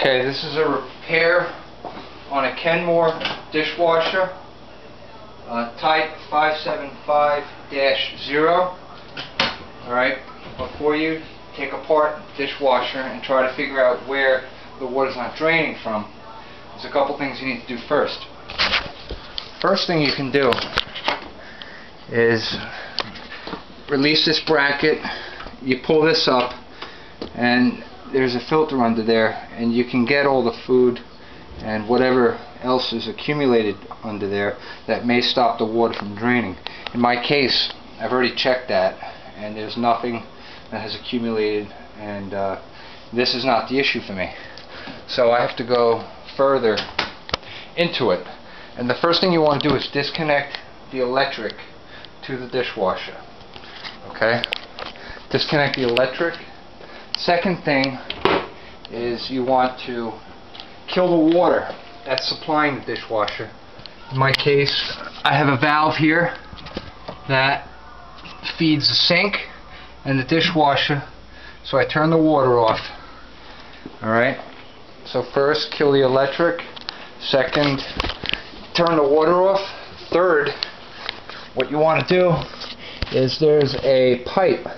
Okay, this is a repair on a Kenmore dishwasher, type 575-0. Alright, before you take apart the dishwasher and try to figure out where the water's not draining from, there's a couple things you need to do first. First thing you can do is release this bracket. You pull this up and there's a filter under there, and you can get all the food and whatever else is accumulated under there that may stop the water from draining. In my case, I've already checked that and there's nothing that has accumulated, and this is not the issue for me. So I have to go further into it, and the first thing you want to do is disconnect the electric to the dishwasher. Okay? Disconnect the electric. Second thing is you want to kill the water that's supplying the dishwasher. In my case, I have a valve here that feeds the sink and the dishwasher, so I turn the water off. Alright, so first kill the electric, second turn the water off, third what you want to do is there's a pipe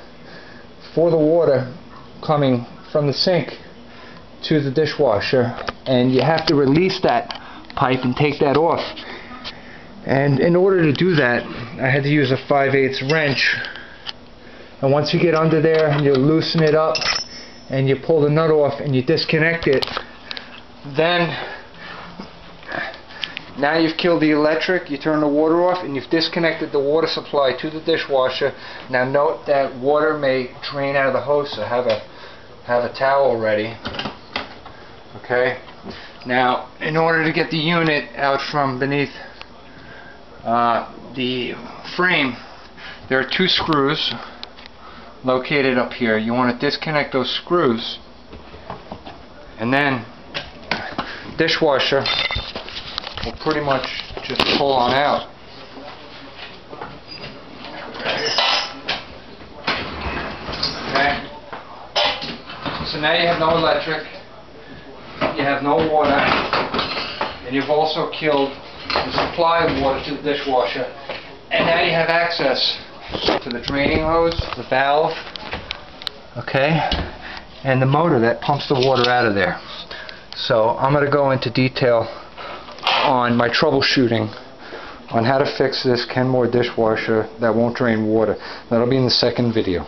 for the water coming from the sink to the dishwasher, and you have to release that pipe and take that off. And in order to do that, I had to use a 5/8 wrench, and once you get under there you loosen it up and you pull the nut off and you disconnect it. Then now you've killed the electric, you turn the water off, and you've disconnected the water supply to the dishwasher. Now note that water may drain out of the hose, so have a towel ready. Okay. Now, in order to get the unit out from beneath the frame, there are two screws located up here. You want to disconnect those screws, and then dishwasher will pretty much just pull on out. Okay. So now you have no electric, you have no water, and you've also killed the supply of water to the dishwasher. And now you have access to the draining hose, the valve, okay, and the motor that pumps the water out of there. So I'm going to go into detail on my troubleshooting on how to fix this Kenmore dishwasher that won't drain water. That'll be in the second video.